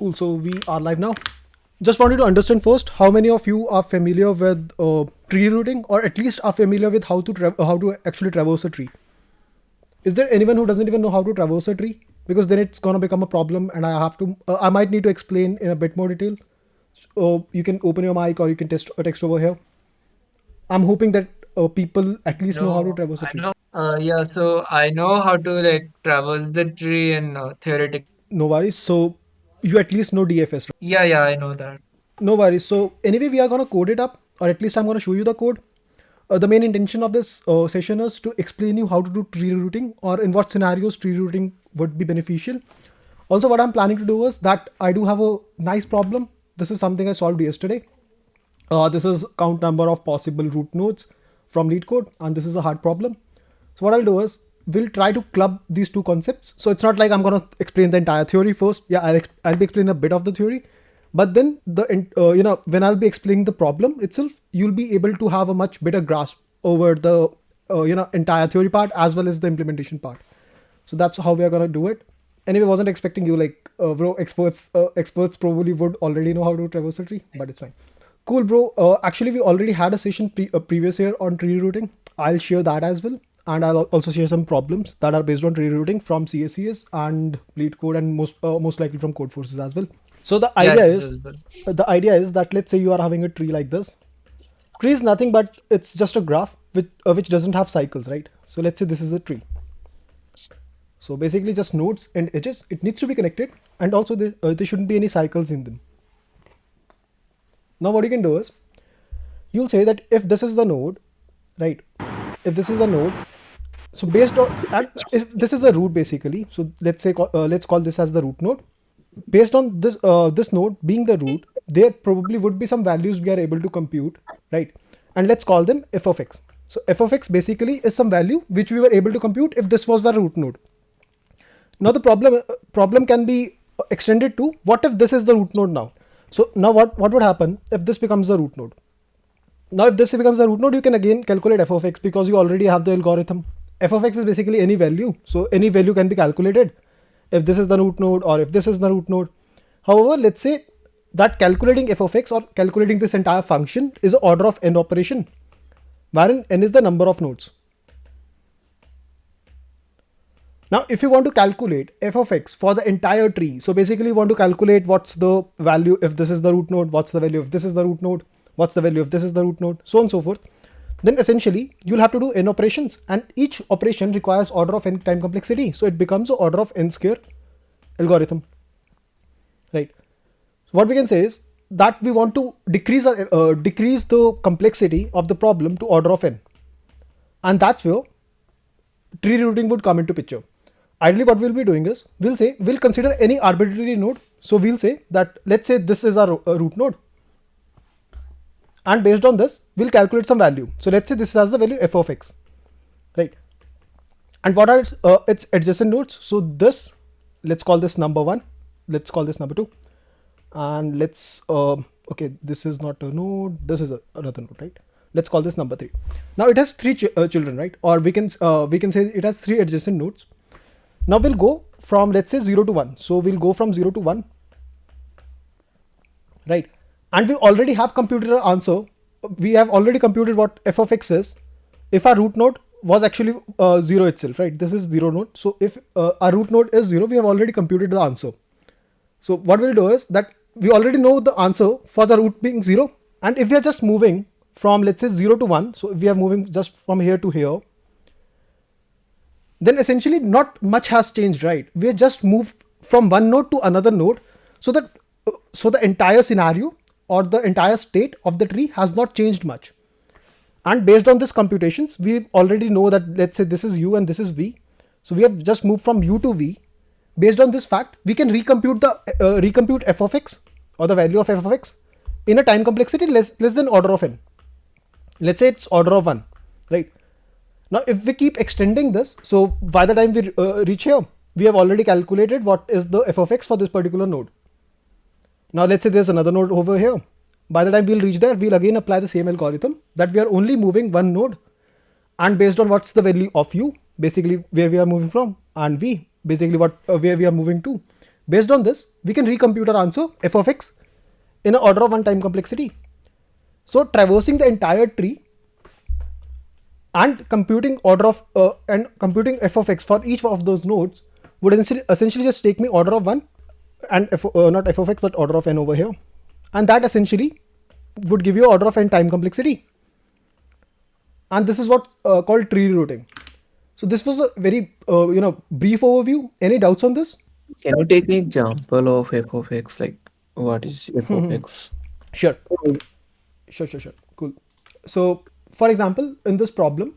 Cool, so we are live now. Just wanted to understand first how many of you are familiar with tree routing, or at least are familiar with how to actually traverse a tree. Is there anyone who doesn't even know how to traverse a tree? Because then it's gonna become a problem, and I might need to explain in a bit more detail. So you can open your mic or you can text over here. I'm hoping that people at least know how to No, traverse a I tree. know. Yeah, so I know how to like traverse the tree and theoretic. No worries. So you at least know DFS, right? Yeah, I know that. No worries. So anyway, we are gonna code it up, or at least I'm gonna show you the code. The main intention of this session is to explain you how to do tree routing, or in what scenarios tree routing would be beneficial. Also, what I'm planning to do is that I do have a nice problem. This is something I solved yesterday. This is count number of possible root nodes from Leetcode, and this is a hard problem. So what I'll do is we'll try to club these two concepts. So it's not like I'm gonna explain the entire theory first. Yeah, I'll be explaining a bit of the theory, but then when I'll be explaining the problem itself, you'll be able to have a much better grasp over the entire theory part as well as the implementation part. So that's how we are gonna do it. Anyway, wasn't expecting you like bro. Experts probably would already know how to traverse a tree, but it's fine. Cool, bro. Actually, we already had a session previous year on tree routing. I'll share that as well, and I'll also share some problems that are based on tree routing from CSCS and Leetcode, and most likely from Code Forces as well. So Yes, as well. the idea is that let's say you are having a tree like this. Tree is nothing but it's just a graph which doesn't have cycles, right? So let's say this is the tree. So basically, just nodes and edges. It needs to be connected, and also there shouldn't be any cycles in them. Now what you can do is you'll say that if this is the node, right? If this is the node, so based on, and if this is the root basically, so let's call this as the root node. Based on this node being the root, there probably would be some values we are able to compute, right? And let's call them f of x. So f of x basically is some value which we were able to compute if this was the root node. Now the problem can be extended to what if this is the root node now. So now what would happen if this becomes the root node? Now if this becomes the root node, you can again calculate f of x because you already have the algorithm. F of x is basically any value, so any value can be calculated if this is the root node or if this is the root node. However, let's say that calculating f of x or calculating this entire function is an order of n operation, wherein n is the number of nodes. Now, if you want to calculate f of x for the entire tree, so basically you want to calculate what's the value if this is the root node, what's the value if this is the root node, what's the value if this is the root node, so on and so forth, then essentially you'll have to do n operations, and each operation requires order of n time complexity. So it becomes an order of n square algorithm, right? So what we can say is that we want to decrease the complexity of the problem to order of n, and that's where tree routing would come into picture. Ideally, what we'll be doing is we'll consider any arbitrary node. So we'll say that let's say this is our root node, and based on this we'll calculate some value. So let's say this has the value f of x, right? And what are its adjacent nodes? So this, let's call this number 1, let's call this number 2, and let's okay, this is not a node, this is another node, right? Let's call this number 3. Now it has 3 children, right? Or we can say it has 3 adjacent nodes. Now we'll go from, let's say, 0 to 1. So we'll go from 0 to 1, right? And we already have computed our answer. We have already computed what f of x is if our root node was actually 0 itself, right? This is 0 node. So if our root node is 0, we have already computed the answer. So what we'll do is that we already know the answer for the root being 0. And if we are just moving from, let's say, 0 to 1, so if we are moving just from here to here, then essentially not much has changed, right? We have just moved from one node to another node, so that the entire scenario or the entire state of the tree has not changed much. And based on this computations, we already know that, let's say, this is u and this is v. So we have just moved from u to v. Based on this fact, we can recompute f of x, or the value of f of x, in a time complexity less than order of n. Let's say it's order of 1, right? Now, if we keep extending this, so by the time we reach here, we have already calculated what is the f of x for this particular node. Now, let's say there's another node over here. By the time we'll reach there, we'll again apply the same algorithm, that we are only moving one node, and based on what's the value of u, basically where we are moving from, and v, basically where we are moving to, Based on this, we can recompute our answer f of x in an order of 1 time complexity. So traversing the entire tree and computing computing f of x for each of those nodes would essentially just take me order of 1 and not f of x but order of n over here, and that essentially would give you order of n time complexity, and this is what called tree routing. So this was a very brief overview. Any doubts on this? Can you take an example of f of x? Like, what is f of x? Sure. Sure. Cool. So, for example, in this problem,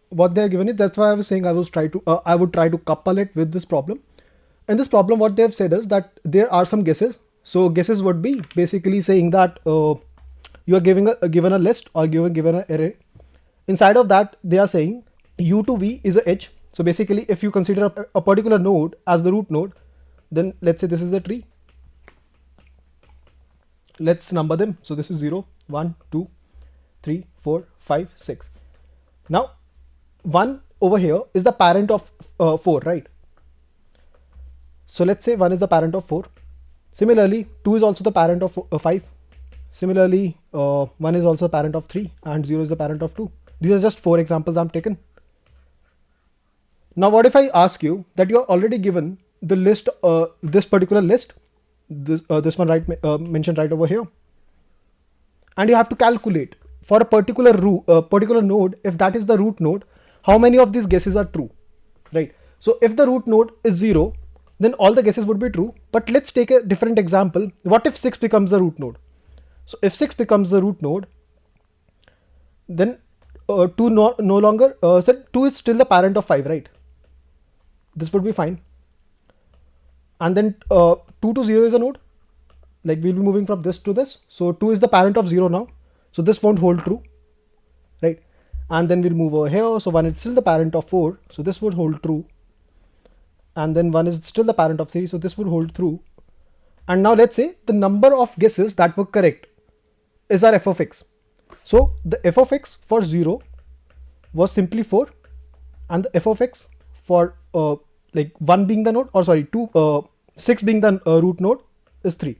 what they are given it. That's why I was saying I would try to couple it with this problem. In this problem, what they have said is that there are some guesses. So guesses would be basically saying that you are given a list or given an array. Inside of that, they are saying u to v is a edge. So basically, if you consider a particular node as the root node, then let's say this is the tree. Let's number them. So this is 0, 1, 2, 3, 4, 5, 6. Now 1 over here is the parent of 4, right? So let's say 1 is the parent of 4. Similarly, 2 is also the parent of 5. Similarly, 1 is also the parent of 3 and 0 is the parent of 2. These are just 4 examples I'm taken. Now what if I ask you that you are already given the list, this particular list, this one mentioned right over here, and you have to calculate for a particular node, if that is the root node, how many of these guesses are true, right? So if the root node is 0, then all the guesses would be true. But let's take a different example. What if 6 becomes the root node? So if 6 becomes the root node, then 2 no longer, 2 is still the parent of 5, right? This would be fine. And then 2 to 0 is a node. Like we'll be moving from this to this. So 2 is the parent of 0 now. So this won't hold true, right? And then we'll move over here. So 1 is still the parent of 4. So this would hold true. And then 1 is still the parent of 3. So this would hold true. And now let's say the number of guesses that were correct is our f of x. So the f of x for 0 was simply 4. And the f of x for like 1 being the node, or sorry, 6 being the root node is 3.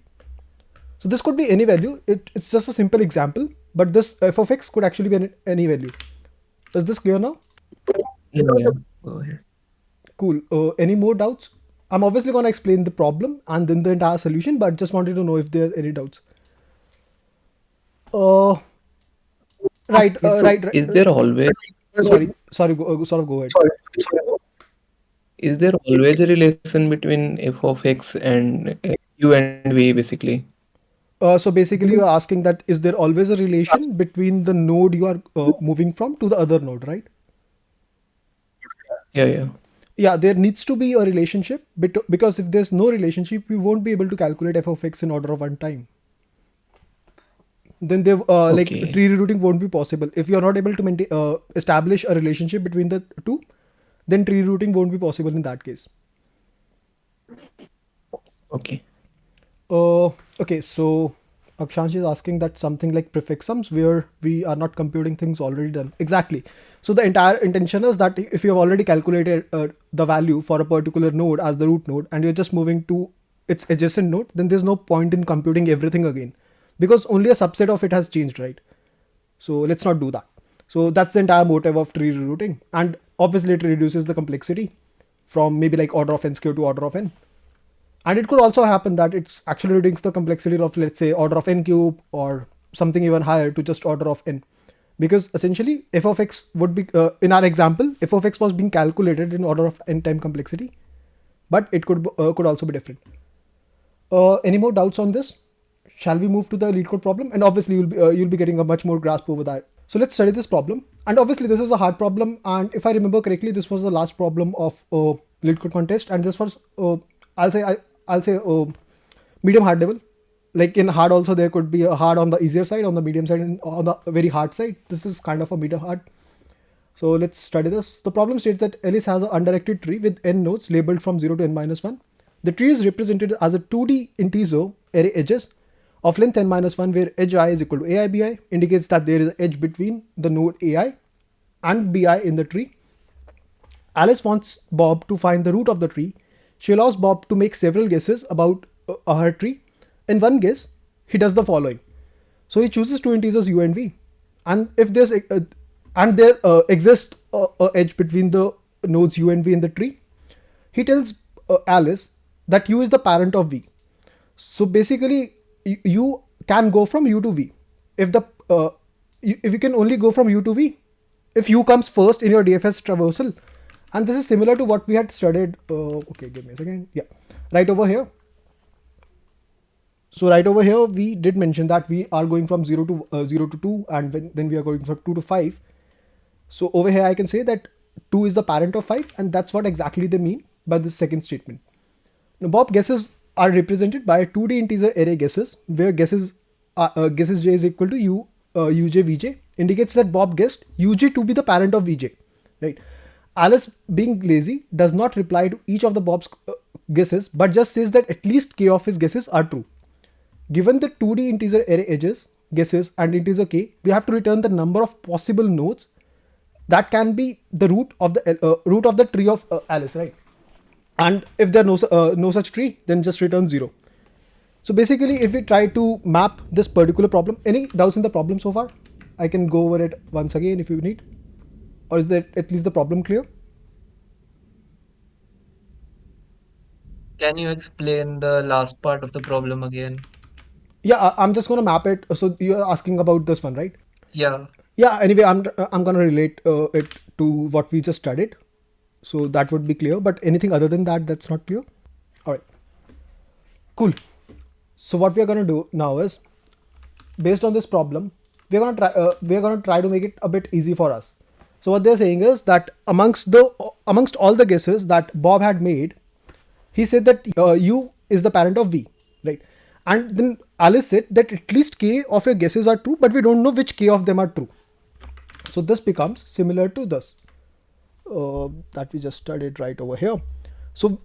So this could be any value. It's just a simple example, but this f of x could actually be any value. Is this clear now? Yeah, go ahead. Cool. Any more doubts? I'm obviously going to explain the problem and then the entire solution, but just wanted to know if there are any doubts. Right. Is there always Sorry. Go ahead. is there always a relation between f of x and u and v basically? So basically, you're asking that is there always a relation between the node you are moving from to the other node, right? Yeah. Yeah, there needs to be a relationship because if there's no relationship, we won't be able to calculate f of x in order of 1 time. Then they like Okay. tree rerouting won't be possible if you're not able to establish a relationship between the two. Then tree routing won't be possible in that case. Okay. Okay, so Akshansh is asking that something like prefix sums where we are not computing things already done. Exactly. So the entire intention is that if you have already calculated the value for a particular node as the root node and you're just moving to its adjacent node, then there's no point in computing everything again because only a subset of it has changed, right? So let's not do that. So that's the entire motive of tree rerouting, and obviously it reduces the complexity from maybe like order of n squared to order of n. And it could also happen that it's actually reducing the complexity of, let's say, order of n cube or something even higher to just order of n. Because essentially f of x would be, in our example, f of x was being calculated in order of n time complexity, but it could also be different. Any more doubts on this? Shall we move to the Leetcode problem? And obviously you'll be getting a much more grasp over that. So let's study this problem. And obviously this is a hard problem. And if I remember correctly, this was the last problem of Leetcode contest. And this was I'll say medium hard level. Like in hard also there could be a hard on the easier side, on the medium side, and on the very hard side. This is kind of a medium hard. So let's study this. The problem states that Alice has an undirected tree with n nodes labeled from 0 to n minus 1. The tree is represented as a 2D integer array edges of length n minus 1 where edge I is equal to ai bi, indicates that there is an edge between the node ai and bi in the tree. Alice wants Bob to find the root of the tree she allows Bob to make several guesses about her tree. In one guess, he does the following. So he chooses two integers u and v, and if there's and there exists a edge between the nodes u and v in the tree, he tells Alice that u is the parent of v. So basically, you can go from u to v. If the if you can only go from u to v, if u comes first in your DFS traversal, and this is similar to what we had studied. Okay, give me a second. Yeah, right over here. So right over here, we did mention that we are going from 0 to 2, and then we are going from 2 to 5. So over here, I can say that 2 is the parent of 5, and that's what exactly they mean by this second statement. Now, Bob guesses are represented by 2D integer array guesses, where guesses j is equal to uj vj, indicates that Bob guessed uj to be the parent of vj, right? Alice, being lazy, does not reply to each of the Bob's guesses, but just says that at least k of his guesses are true. Given the 2D integer array edges, guesses, and integer k, we have to return the number of possible nodes that can be the root of the tree of Alice, right? And if there are no such tree, then just return 0. So basically, if we try to map this particular problem, any doubts in the problem so far? I can go over it once again if you need. Or is that at least the problem clear? Can you explain the last part of the problem again? Yeah, I'm just going to map it. So you're asking about this one, right? Yeah. Yeah, anyway, I'm going to relate it to what we just studied. So that would be clear. But anything other than that, that's not clear. All right. Cool. So what we are going to do now is, based on this problem, we're going to try to make it a bit easy for us. So what they're saying is that amongst all the guesses that Bob had made, he said that u is the parent of v, right? And then Alice said that at least k of your guesses are true, but we don't know which k of them are true. So this becomes similar to this that we just studied right over here. So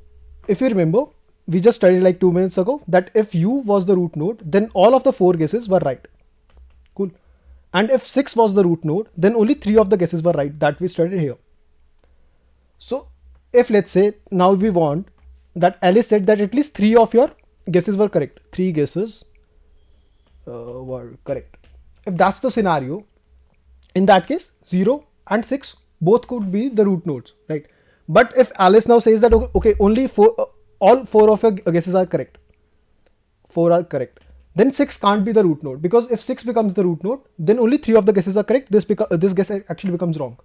if you remember, we just studied like 2 minutes ago that if u was the root node, then all of the 4 guesses were right. Cool. And if 6 was the root node, then only 3 of the guesses were right, that we studied here. So if, let's say, now we want that Alice said that at least 3 of your guesses were correct. 3 guesses were correct. If that's the scenario, in that case 0 and 6 both could be the root nodes, right? But if Alice now says that okay, only all 4 of your guesses are correct, 4 are correct, then 6 can't be the root node, because if 6 becomes the root node, then only 3 of the guesses are correct. This guess actually becomes wrong.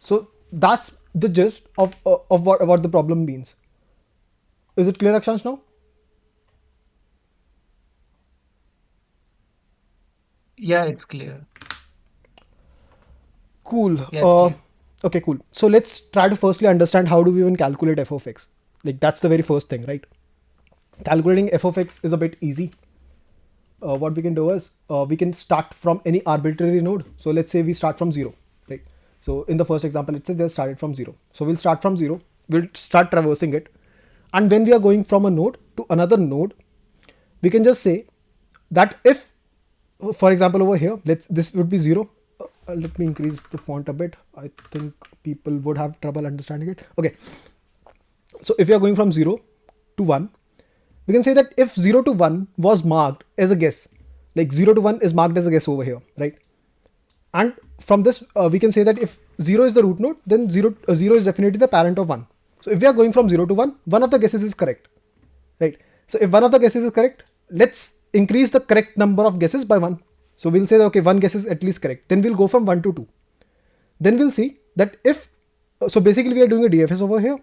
So that's the gist of what the problem means. Is it clear, Akshansh, now? Yeah, it's clear. Cool. Yeah, it's clear. Okay, cool. So let's try to firstly understand how do we even calculate f of x. Like that's the very first thing, right? Calculating f of x is a bit easy. What we can do is we can start from any arbitrary node. So let's say we start from 0, right? So in the first example, let's say they started from 0. So we'll start from 0. We'll start traversing it. And when we are going from a node to another node, we can just say that if, for example, over here, this would be 0. Let me increase the font a bit. I think people would have trouble understanding it. Okay. So if you are going from 0 to 1, we can say that if 0 to 1 was marked as a guess, like 0 to 1 is marked as a guess over here, right? And from this, we can say that if 0 is the root node, then 0 is definitely the parent of 1. So if we are going from 0 to 1, one of the guesses is correct, right? So if one of the guesses is correct, let's increase the correct number of guesses by 1. So we'll say, okay, one guess is at least correct. Then we'll go from 1 to 2. Then we'll see that if, so basically we are doing a DFS over here.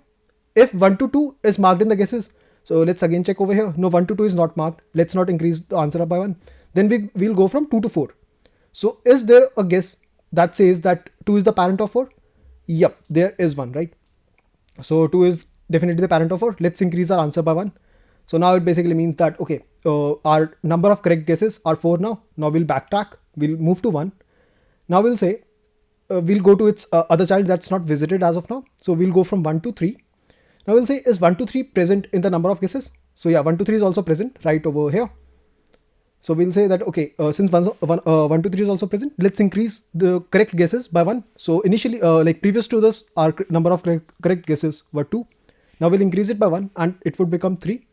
If 1 to 2 is marked in the guesses, so let's again check over here. No, 1 to 2 is not marked. Let's not increase the answer up by 1. Then we'll go from 2 to 4. So is there a guess that says that 2 is the parent of 4? Yep, there is one, right? So 2 is definitely the parent of 4. Let's increase our answer by 1. So now it basically means that, okay, our number of correct guesses are 4 now. Now we'll backtrack. We'll move to 1. Now we'll say, we'll go to its other child that's not visited as of now. So we'll go from 1 to 3. Now we'll say, is 1 to 3 present in the number of guesses? So yeah, 1 to 3 is also present right over here. So we'll say that, okay, since 1 to 3 is also present, let's increase the correct guesses by 1. So initially, like previous to this, our number of correct guesses were 2. Now we'll increase it by 1 and it would become 3.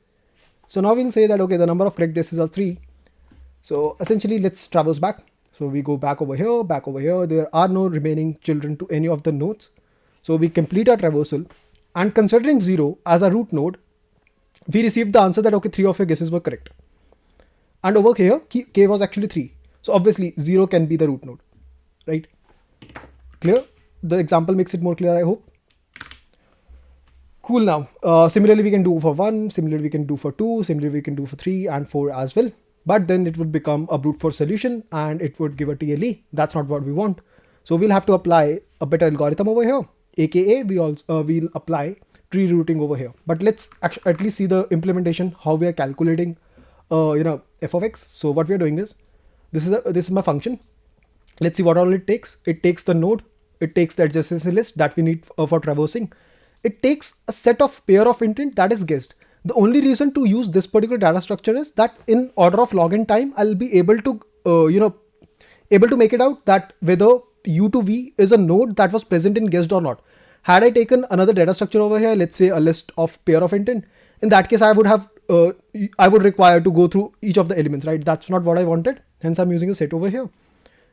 So now we'll say that, okay, the number of correct guesses are 3. So essentially, let's traverse back. So we go back over here, back over here. There are no remaining children to any of the nodes. So we complete our traversal, and considering 0 as a root node, we received the answer that, okay, 3 of your guesses were correct. And over here, k was actually 3. So obviously 0 can be the root node, right? Clear? The example makes it more clear, I hope. Cool. Now, similarly, we can do for 1, similarly, we can do for 2, similarly, we can do for 3 and 4 as well. But then it would become a brute force solution and it would give a TLE. That's not what we want. So we'll have to apply a better algorithm over here, aka we'll apply tree routing over here. But let's at least see the implementation, how we are calculating f of x. So what we are doing is, this is my function. Let's see what all it takes. It takes the node, it takes the adjacency list that we need for traversing. It takes a set of pair of intent that is guessed. The only reason to use this particular data structure is that in order of log n time, I'll be able to able to make it out that whether u to v is a node that was present in guessed or not. Had I taken another data structure over here, let's say a list of pair of intent, in that case I would require to go through each of the elements, right? That's not what I wanted. Hence I'm using a set over here.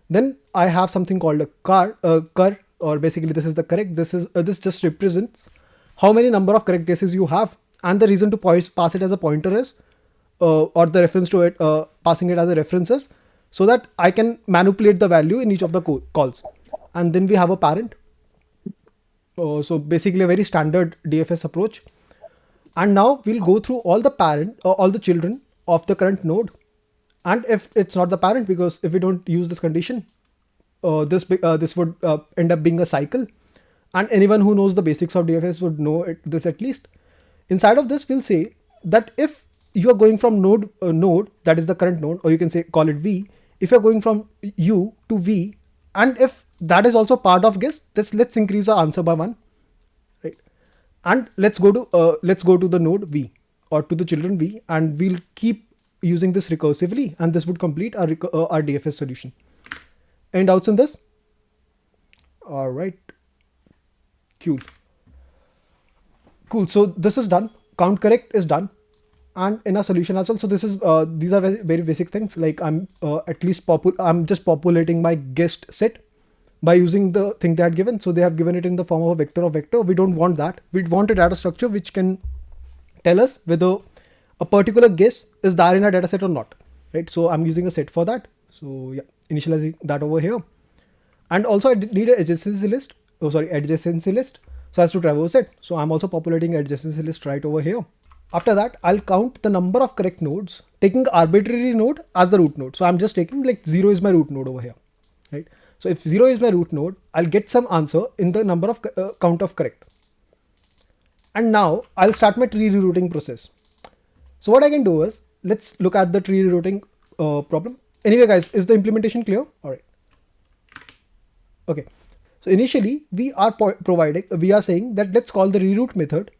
Then I have something called a cur, or basically this is the correct. This just represents how many number of correct guesses you have, and the reason to pass it as a pointer is, or the reference to it, passing it as a reference is, so that I can manipulate the value in each of the calls. And then we have a parent. So basically a very standard DFS approach. And now we'll go through all the children of the current node. And if it's not the parent, because if we don't use this condition, this would end up being a cycle. And anyone who knows the basics of DFS would know this at least. Inside of this, we'll say that if you are going from node, that is the current node, or you can say call it V. If you're going from U to V, and if that is also part of guess, let's increase our answer by 1, right? And let's go to the node V, or to the children V, and we'll keep using this recursively, and this would complete our DFS solution. Any doubts in this? All right. Cool. So this is done. Count correct is done, and in our solution as well. So this is these are very, very basic things. Like I'm just populating my guessed set by using the thing they had given. So they have given it in the form of a vector of vector. We don't want that. We want a data structure which can tell us whether a particular guess is there in a data set or not, right? So I'm using a set for that. So yeah, initializing that over here. And also I need an adjacency list. Adjacency list. So as to traverse it. So I'm also populating adjacency list right over here. After that, I'll count the number of correct nodes, taking arbitrary node as the root node. So I'm just taking like 0 is my root node over here, right? So if 0 is my root node, I'll get some answer in the number of count of correct. And now I'll start my tree rerouting process. So what I can do is, let's look at the tree rerouting problem. Anyway, guys, is the implementation clear? All right. Okay. So initially we are saying that let's call the reroute method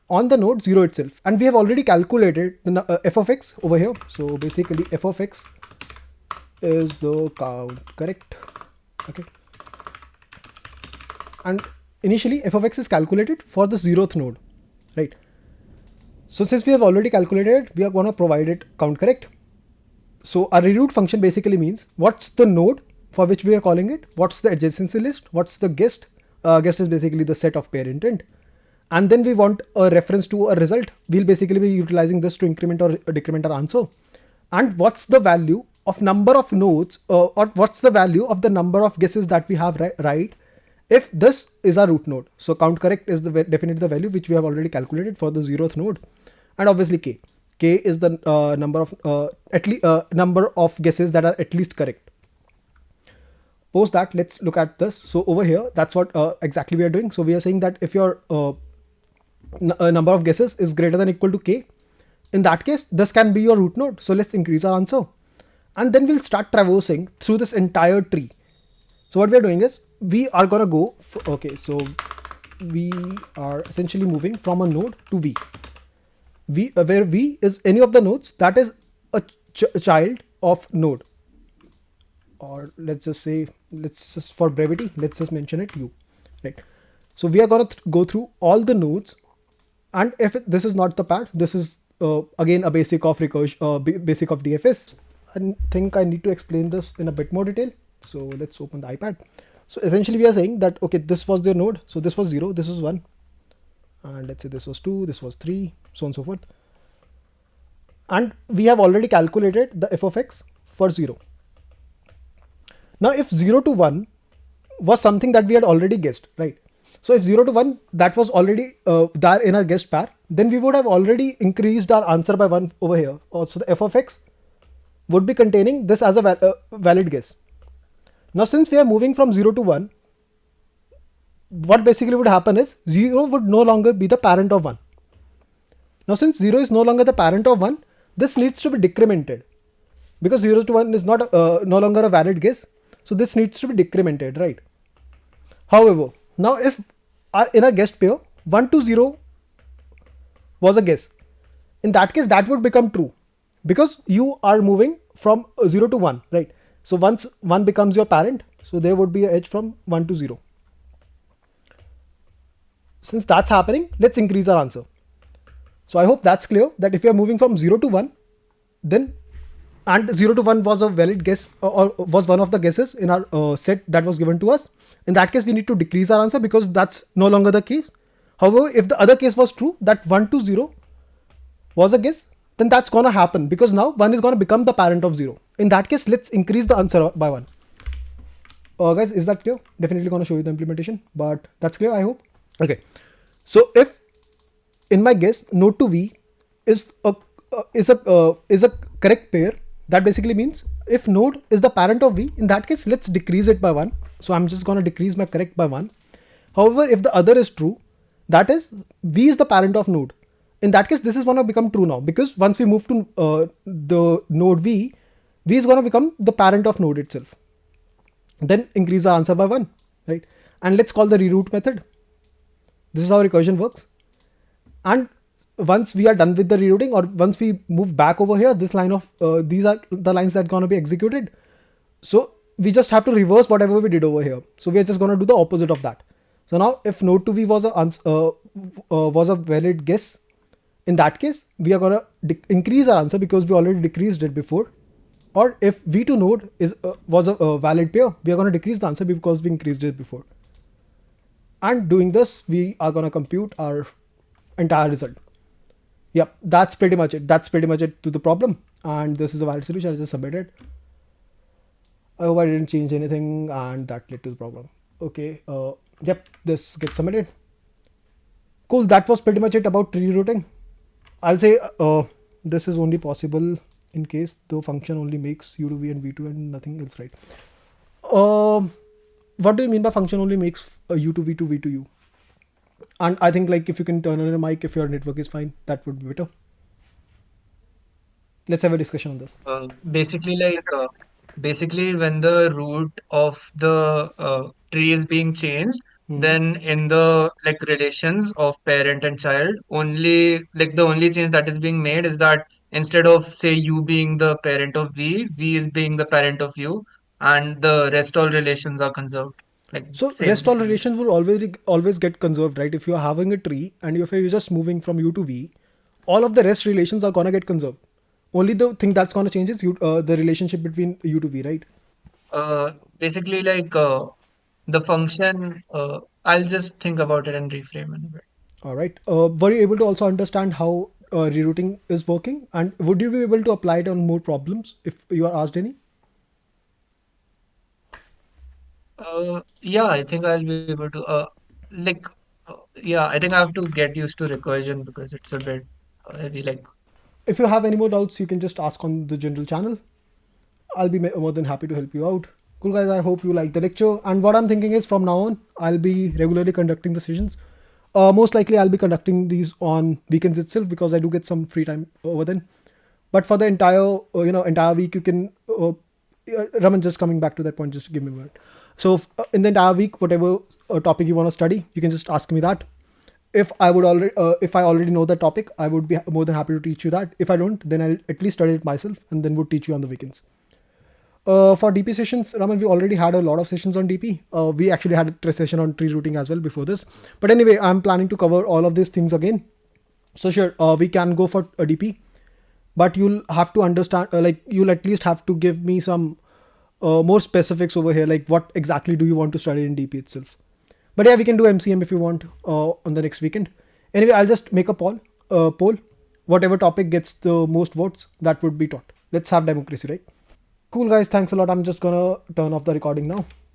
on the node 0 itself, and we have already calculated the f of x over here. So basically f of x is the count correct. Okay. And initially f of x is calculated for the 0th node, right? So since we have already calculated it, we are going to provide it count correct. So our reroute function basically means what's the node for which we are calling it, what's the adjacency list, what's the guessed. Guessed is basically the set of pair intent. And then we want a reference to a result. We'll basically be utilizing this to increment or decrement our answer. And what's the value of number of nodes, or what's the value of the number of guesses that we have right if this is our root node. So count correct is definitely the value which we have already calculated for the 0th node. And obviously k is the number of guesses that are at least correct. Post that, let's look at this. So over here, that's what exactly we are doing. So we are saying that if your number of guesses is greater than or equal to k, in that case, this can be your root node. So let's increase our answer. And then we'll start traversing through this entire tree. So what we are doing is, we are going to go, so we are essentially moving from a node to V. Where V is any of the nodes that is a child of node. Or let's just for brevity, let's just mention it U, right? So we are going to go through all the nodes And if this is not the pad, this is again a basic of recursion, basic of DFS. I think I need to explain this in a bit more detail. So let's open the iPad. So essentially we are saying that, okay, this was the node. So this was 0, this was 1. And let's say this was 2, this was 3, so on and so forth. And we have already calculated the f of x for 0. Now if 0 to 1 was something that we had already guessed, right? So if 0 to 1 that was already there in our guessed pair, then we would have already increased our answer by 1 over here. Also the f of x would be containing this as a valid guess. Now since we are moving from 0 to 1, what basically would happen is 0 would no longer be the parent of 1. Now since 0 is no longer the parent of 1, this needs to be decremented, because 0 to 1 is not no longer a valid guess. So this needs to be decremented, right? However, now if in a guessed pair 1 to 0 was a guess, in that case that would become true, because you are moving from 0 to 1, right? So once 1 becomes your parent, so there would be a edge from 1 to 0. Since that's happening, let's increase our answer. So I hope that's clear, that if we are moving from 0 to 1, then, and 0 to 1 was a valid guess, or was one of the guesses in our set that was given to us, in that case we need to decrease our answer, because that's no longer the case. However, if the other case was true, that 1 to 0 was a guess, then that's gonna happen, because now 1 is gonna become the parent of 0. In that case, let's increase the answer by 1. Guys, is that clear? Definitely gonna show you the implementation, but that's clear, I hope. Okay, so if in my guess node to V is a correct pair, that basically means if node is the parent of V, in that case let's decrease it by 1. So I'm just gonna decrease my correct by 1. However, if the other is true, that is V is the parent of node, in that case this is gonna become true now, because once we move to the node V is gonna become the parent of node itself. Then increase the answer by 1, right? And let's call the reroute method. This is how recursion works. And once we are done with the rerouting, or once we move back over here, this line of these are the lines that are going to be executed. So we just have to reverse whatever we did over here. So we are just going to do the opposite of that. So now if node to V was a valid guess, in that case we are going to increase our answer, because we already decreased it before. Or if V to node was a valid pair, we are going to decrease the answer because we increased it before. And doing this, we are going to compute our entire result. Yep, that's pretty much it. That's pretty much it to the problem. And this is a valid solution. I just submitted. I hope I didn't change anything, and that led to the problem. Okay, yep, this gets submitted. Cool, that was pretty much it about tree routing. I'll say this is only possible in case the function only makes u to v and v to and nothing else, right? What do you mean by function only makes u to v to v to u? And I think like if you can turn on your mic, if your network is fine, that would be better. Let's have a discussion on this. Basically, basically when the root of the tree is being changed, then in the like relations of parent and child, only like the only change that is being made is that instead of say you being the parent of v is being the parent of u, and the rest all relations are conserved. Like So same rest all basically. relations will always get conserved, right? If you're having a tree and if you're just moving from u to v, all of the rest relations are gonna get conserved. Only the thing that's gonna change is the relationship between u to v, right? Basically the function I'll just think about it and reframe it a bit. All right. Were you able to also understand how rerouting is working, and would you be able to apply it on more problems if you are asked any? Yeah, I think I'll be able to like yeah, I think I have to get used to recursion because it's a bit heavy. Like If you have any more doubts, you can just ask on the general channel. I'll be more than happy to help you out. Cool guys, I hope you like the lecture. And what I'm thinking is from now on, I'll be regularly conducting the sessions. Most likely I'll be conducting these on weekends itself, because I do get some free time over then. But for the entire week, you can, Raman, just coming back to that point, just give me a minute. So in the entire week, whatever topic you want to study, you can just ask me that. If I already know the topic, I would be more than happy to teach you that. If I don't, then I'll at least study it myself and then would teach you on the weekends. For DP sessions, Raman, we already had a lot of sessions on DP. We actually had a session on tree routing as well before this. But anyway, I'm planning to cover all of these things again. So sure, we can go for a DP, but you'll have to understand, like you'll at least have to give me some more specifics over here, like what exactly do you want to study in DP itself. But yeah, we can do MCM if you want on the next weekend. Anyway, I'll just make a poll. Whatever topic gets the most votes, that would be taught. Let's have democracy, right? Cool, guys. Thanks a lot. I'm just gonna turn off the recording now.